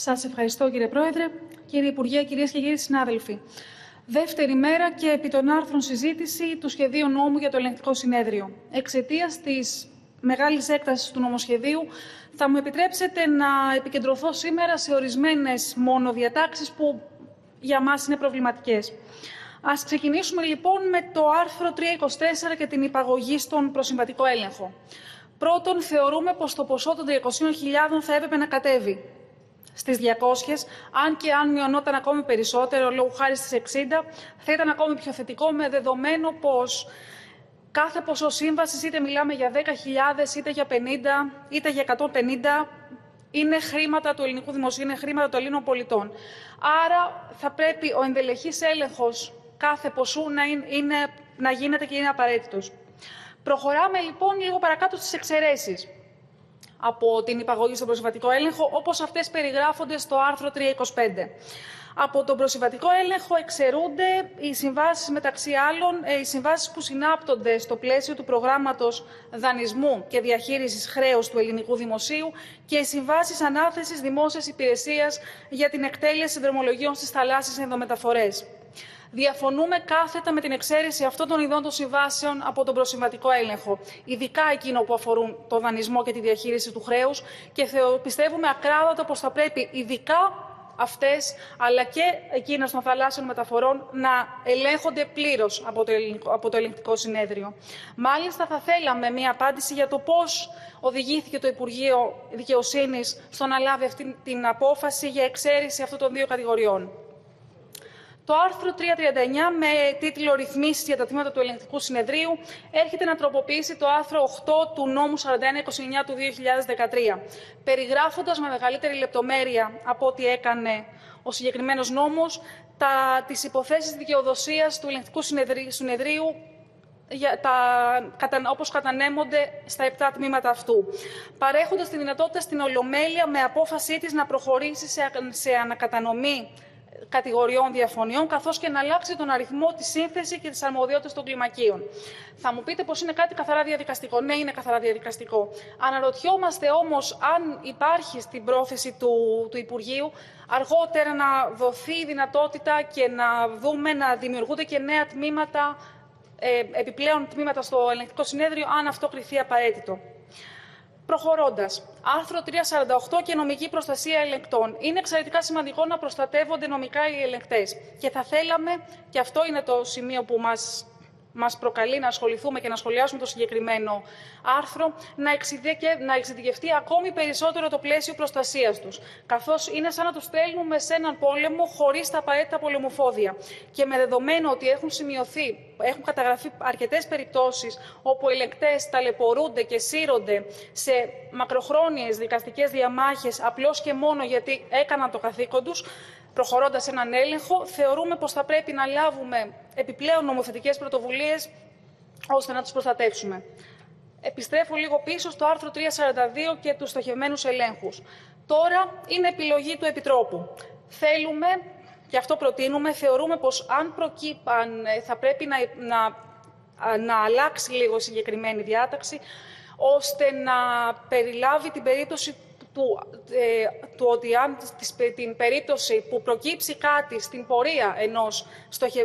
Σας ευχαριστώ, κύριε Πρόεδρε, κύριε Υπουργέ, κυρίες και κύριοι συνάδελφοι. Δεύτερη μέρα και επί των άρθρων συζήτηση του σχεδίου νόμου για το Ελεγκτικό Συνέδριο. Εξαιτίας της μεγάλης έκτασης του νομοσχεδίου, θα μου επιτρέψετε να επικεντρωθώ σήμερα σε ορισμένες μόνο διατάξεις που για μας είναι προβληματικές. Ας ξεκινήσουμε λοιπόν με το άρθρο 324 και την υπαγωγή στον προσυμβατικό έλεγχο. Πρώτον, θεωρούμε πως το ποσό των 300.000 θα έπρεπε να κατέβει στις 200, αν και αν μειωνόταν ακόμη περισσότερο, λόγω χάρη στις 60, θα ήταν ακόμη πιο θετικό, με δεδομένο πως κάθε ποσό σύμβασης, είτε μιλάμε για 10.000, είτε για 50, είτε για 150, είναι χρήματα του ελληνικού δημοσίου, είναι χρήματα των Ελλήνων πολιτών. Άρα θα πρέπει ο ενδελεχής έλεγχος κάθε ποσού να γίνεται και είναι απαραίτητος. Προχωράμε λοιπόν λίγο παρακάτω στις εξαιρέσεις από την υπαγωγή στον προσυμβατικό έλεγχο, όπως αυτές περιγράφονται στο άρθρο 325. Από τον προσυμβατικό έλεγχο εξαιρούνται οι συμβάσεις, μεταξύ άλλων, οι συμβάσεις που συνάπτονται στο πλαίσιο του προγράμματος δανεισμού και διαχείρισης χρέους του ελληνικού δημοσίου και οι συμβάσεις ανάθεσης δημόσιας υπηρεσίας για την εκτέλεση δρομολογίων στις θαλάσσιες ενδομεταφορές. Διαφωνούμε κάθετα με την εξαίρεση αυτών των ειδών των συμβάσεων από τον προσυμβατικό έλεγχο, ειδικά εκείνο που αφορούν το δανεισμό και τη διαχείριση του χρέους, και πιστεύουμε ακράδαντα πως θα πρέπει ειδικά αυτές, αλλά και εκείνες των θαλάσσιων μεταφορών, να ελέγχονται πλήρως από το Ελεγκτικό Συνέδριο. Μάλιστα, θα θέλαμε μία απάντηση για το πώς οδηγήθηκε το Υπουργείο Δικαιοσύνης στο να λάβει αυτή την απόφαση για εξαίρεση αυτών των δύο κατηγοριών. Το άρθρο 339, με τίτλο «Ρυθμίσεις για τα τμήματα του Ελεγκτικού Συνεδρίου», έρχεται να τροποποιήσει το άρθρο 8 του νόμου 4129 του 2013, περιγράφοντας με μεγαλύτερη λεπτομέρεια από ό,τι έκανε ο συγκεκριμένος νόμος τις υποθέσεις δικαιοδοσίας του Ελεγκτικού Συνεδρίου, όπως κατανέμονται στα 7 τμήματα αυτού, παρέχοντας τη δυνατότητα στην Ολομέλεια με απόφασή της να προχωρήσει σε ανακατανομή κατηγοριών διαφωνιών, καθώς και να αλλάξει τον αριθμό, τη σύνθεση και τις αρμοδιότητες των κλιμακίων. Θα μου πείτε πως είναι κάτι καθαρά διαδικαστικό. Ναι, είναι καθαρά διαδικαστικό. Αναρωτιόμαστε όμως αν υπάρχει στην πρόθεση του Υπουργείου αργότερα να δοθεί η δυνατότητα και να δούμε να δημιουργούνται και νέα τμήματα, επιπλέον τμήματα στο Ελεγκτικό Συνέδριο, αν αυτό κριθεί απαραίτητο. Προχωρώντας, άρθρο 348 και νομική προστασία ελεγκτών. Είναι εξαιρετικά σημαντικό να προστατεύονται νομικά οι ελεγκτές. Και θα θέλαμε, και αυτό είναι το σημείο που μας προκαλεί να ασχοληθούμε και να σχολιάσουμε το συγκεκριμένο άρθρο, να εξειδικευτεί ακόμη περισσότερο το πλαίσιο προστασίας τους. Καθώς είναι σαν να τους στέλνουμε σε έναν πόλεμο χωρίς τα απαραίτητα πολεμοφόδια. Και με δεδομένο ότι έχουν καταγραφεί αρκετές περιπτώσεις όπου οι ελεγκτές ταλαιπωρούνται και σύρονται σε μακροχρόνιες δικαστικές διαμάχες απλώς και μόνο γιατί έκαναν το καθήκον τους, προχωρώντας έναν έλεγχο, θεωρούμε πως θα πρέπει να λάβουμε επιπλέον νομοθετικές πρωτοβουλίες ώστε να τους προστατεύσουμε. Επιστρέφω λίγο πίσω στο άρθρο 342 και τους στοχευμένους ελέγχους. Τώρα είναι επιλογή του Επιτρόπου. Θέλουμε, και αυτό προτείνουμε, θεωρούμε πως αν θα πρέπει να αλλάξει λίγο συγκεκριμένη διάταξη, ώστε να περιλάβει την περίπτωση του ότι αν την περίπτωση που προκύψει κάτι στην πορεία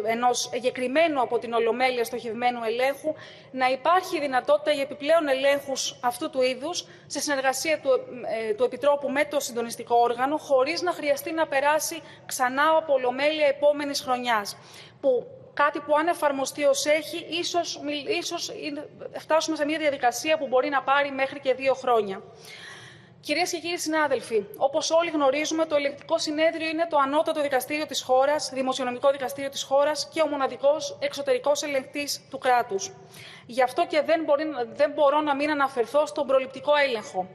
ενός εγκεκριμένου από την Ολομέλεια στοχευμένου ελέγχου, να υπάρχει δυνατότητα για επιπλέον ελέγχους αυτού του είδους σε συνεργασία του Επιτρόπου με το συντονιστικό όργανο, χωρίς να χρειαστεί να περάσει ξανά από Ολομέλεια επόμενης χρονιάς. Κάτι που αν εφαρμοστεί ως έχει, ίσως φτάσουμε σε μια διαδικασία που μπορεί να πάρει μέχρι και 2 χρόνια. Κυρίες και κύριοι συνάδελφοι, όπως όλοι γνωρίζουμε, το Ελεγκτικό Συνέδριο είναι το ανώτατο δικαστήριο της χώρας, δημοσιονομικό δικαστήριο της χώρας και ο μοναδικός εξωτερικός ελεγκτής του κράτους. Γι' αυτό και δεν μπορώ να μην αναφερθώ στον προληπτικό έλεγχο,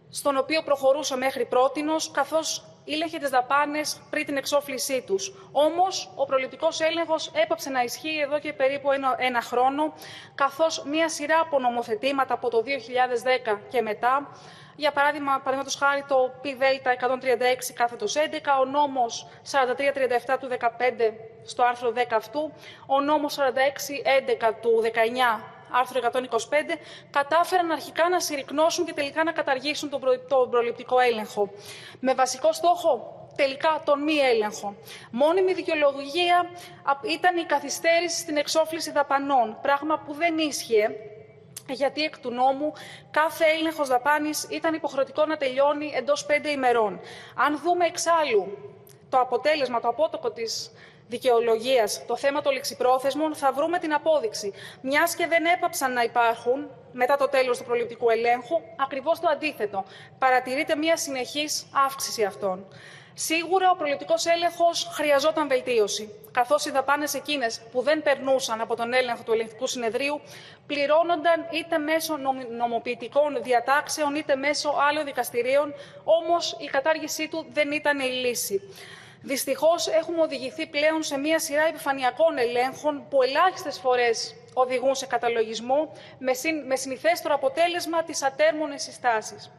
στον οποίο προχωρούσα μέχρι πρότινος, καθώς ήλεγχε τις δαπάνες πριν την εξόφλησή τους. Όμως, ο προληπτικός έλεγχος έπαψε να ισχύει εδώ και περίπου ένα χρόνο, καθώς μία σειρά από νομοθετήματα από το 2010 και μετά, για παράδειγμα, παραδείγματος χάρη το ΠΔ 136/11, ο νόμος 4337 του 2015 στο άρθρο 10 αυτού, ο νόμος 4611 του 19 άρθρο 125, κατάφεραν αρχικά να συρρικνώσουν και τελικά να καταργήσουν τον προληπτικό έλεγχο. Με βασικό στόχο τελικά τον μη έλεγχο. Μόνιμη δικαιολογία ήταν η καθυστέρηση στην εξόφληση δαπανών, πράγμα που δεν ίσχυε, γιατί εκ του νόμου κάθε έλεγχος δαπάνης ήταν υποχρεωτικό να τελειώνει εντός 5 ημερών. Αν δούμε εξάλλου το αποτέλεσμα, το απότοκο της δικαιολογίας, το θέμα των ληξιπρόθεσμων, θα βρούμε την απόδειξη. Μιας και δεν έπαψαν να υπάρχουν μετά το τέλος του προληπτικού ελέγχου, ακριβώς το αντίθετο. Παρατηρείται μια συνεχής αύξηση αυτών. Σίγουρα ο προληπτικός έλεγχος χρειαζόταν βελτίωση, καθώς οι δαπάνες εκείνες που δεν περνούσαν από τον έλεγχο του ελεγκτικού συνεδρίου πληρώνονταν είτε μέσω νομοποιητικών διατάξεων είτε μέσω άλλων δικαστηρίων, όμως η κατάργησή του δεν ήταν η λύση. Δυστυχώς έχουμε οδηγηθεί πλέον σε μια σειρά επιφανειακών ελέγχων που ελάχιστες φορές οδηγούν σε καταλογισμό, με συνηθέστερο αποτέλεσμα τις ατέρμονες συστάσεις.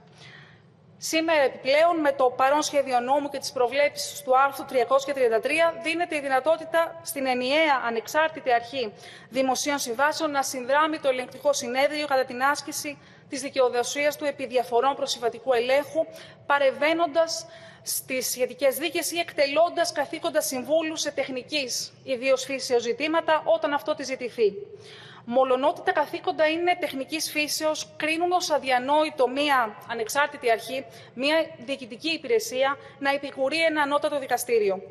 Σήμερα, επιπλέον, με το παρόν σχέδιο νόμου και τις προβλέψεις του άρθρου 333, δίνεται η δυνατότητα στην ενιαία ανεξάρτητη αρχή δημοσίων συμβάσεων να συνδράμει το ελεγκτικό συνέδριο κατά την άσκηση της δικαιοδοσίας του επί διαφορών προσυμβατικού ελέγχου, παρεμβαίνοντας στις σχετικές δίκες ή εκτελώντας καθήκοντα συμβούλου σε τεχνικής ιδίως φύσεως ζητήματα όταν αυτό τη ζητηθεί. Μολονότι τα καθήκοντα είναι τεχνικής φύσεως, κρίνουμε ως αδιανόητο μία ανεξάρτητη αρχή, μία διοικητική υπηρεσία, να επικουρεί ένα ανώτατο δικαστήριο.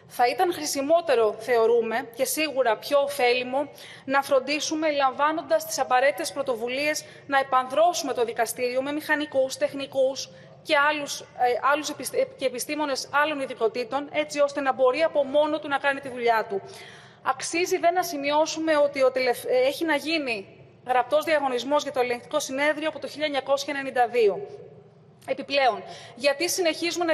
Θα ήταν χρησιμότερο, θεωρούμε, και σίγουρα πιο ωφέλιμο, να φροντίσουμε, λαμβάνοντας τις απαραίτητες πρωτοβουλίες, να επανδρώσουμε το δικαστήριο με μηχανικούς, τεχνικούς και άλλους επιστήμονες άλλων ειδικοτήτων, έτσι ώστε να μπορεί από μόνο του να κάνει τη δουλειά του. Αξίζει δεν να σημειώσουμε ότι έχει να γίνει γραπτός διαγωνισμός για το ελεγκτικό συνέδριο από το 1992. Επιπλέον, γιατί συνεχίζουμε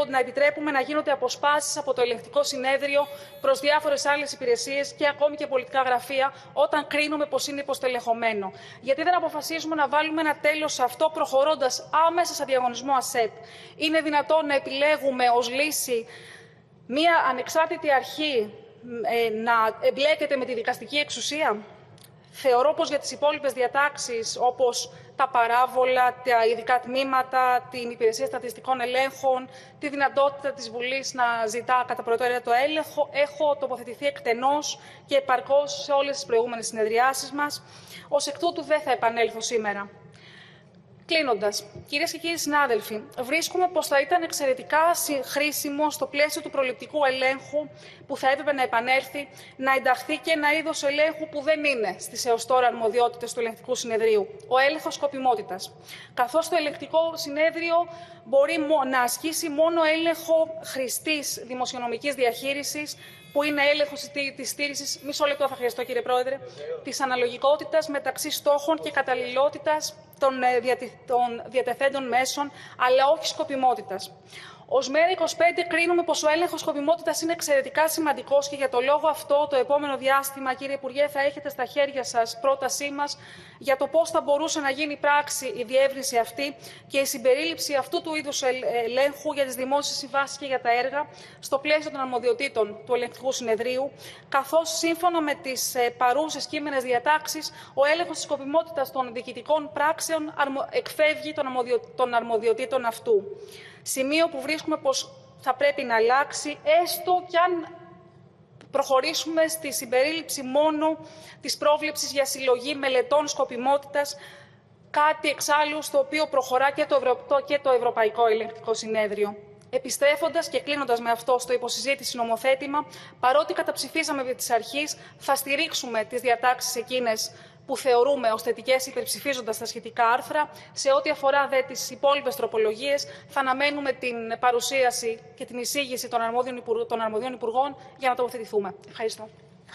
να επιτρέπουμε να γίνονται αποσπάσεις από το ελεγκτικό συνέδριο προς διάφορες άλλες υπηρεσίες και ακόμη και πολιτικά γραφεία όταν κρίνουμε πως είναι υποστελεχωμένο. Γιατί δεν αποφασίζουμε να βάλουμε ένα τέλος σε αυτό προχωρώντας άμεσα σε διαγωνισμό ΑΣΕΠ. Είναι δυνατόν να επιλέγουμε ως λύση μία ανεξάρτητη αρχή να εμπλέκεται με τη δικαστική εξουσία? Θεωρώ πως για τις υπόλοιπες διατάξεις, όπως τα παράβολα, τα ειδικά τμήματα, την υπηρεσία στατιστικών ελέγχων, τη δυνατότητα της Βουλής να ζητά κατά προτεραιότητα το έλεγχο, έχω τοποθετηθεί εκτενώς και επαρκώς σε όλες τις προηγούμενες συνεδριάσεις μας. Ως εκ τούτου δεν θα επανέλθω σήμερα. Κλείνοντας, κυρίες και κύριοι συνάδελφοι, βρίσκουμε πως θα ήταν εξαιρετικά χρήσιμο στο πλαίσιο του προληπτικού ελέγχου που θα έπρεπε να επανέλθει, να ενταχθεί και ένα είδος ελέγχου που δεν είναι στις έως τώρα αρμοδιότητες του ελεγκτικού συνεδρίου, ο έλεγχος σκοπιμότητας. Καθώς το ελεγκτικό συνέδριο μπορεί να ασκήσει μόνο έλεγχο χρηστής δημοσιονομικής διαχείρισης, που είναι έλεγχος της στήρησης, μισό λεπτό θα χρειαστώ κύριε Πρόεδρε, της αναλογικότητας μεταξύ στόχων και καταλληλότητας των διατεθέντων μέσων, αλλά όχι σκοπιμότητας. Ως ΜΕΡΑ25 κρίνουμε πως ο έλεγχος σκοπιμότητας είναι εξαιρετικά σημαντικός και για το λόγο αυτό το επόμενο διάστημα, κύριε Υπουργέ, θα έχετε στα χέρια σας πρότασή μας για το πώς θα μπορούσε να γίνει πράξη η διεύρυνση αυτή και η συμπερίληψη αυτού του είδους ελέγχου για τις δημόσιες συμβάσεις και για τα έργα στο πλαίσιο των αρμοδιοτήτων του Ελεγκτικού Συνεδρίου, καθώς σύμφωνα με τις παρούσες κείμενες διατάξεις, ο έλεγχος της σκοπιμότητας των διοικητικών πράξεων εκφεύγει των αρμοδιοτήτων αυτού. Σημείο που βρίσκουμε πως θα πρέπει να αλλάξει, έστω κι αν προχωρήσουμε στη συμπερίληψη μόνο της πρόβλεψης για συλλογή μελετών σκοπιμότητας, κάτι εξάλλου στο οποίο προχωρά και το Ευρωπαϊκό Ελεγκτικό Συνέδριο. Επιστρέφοντας και κλείνοντας με αυτό στο υποσυζήτηση νομοθέτημα, παρότι καταψηφίσαμε επί της αρχής, θα στηρίξουμε τις διατάξεις εκείνες που θεωρούμε ως θετικές υπερψηφίζοντας τα σχετικά άρθρα. Σε ό,τι αφορά τις υπόλοιπες τροπολογίες, θα αναμένουμε την παρουσίαση και την εισήγηση των αρμόδιων υπουργών για να τοποθετηθούμε. Ευχαριστώ.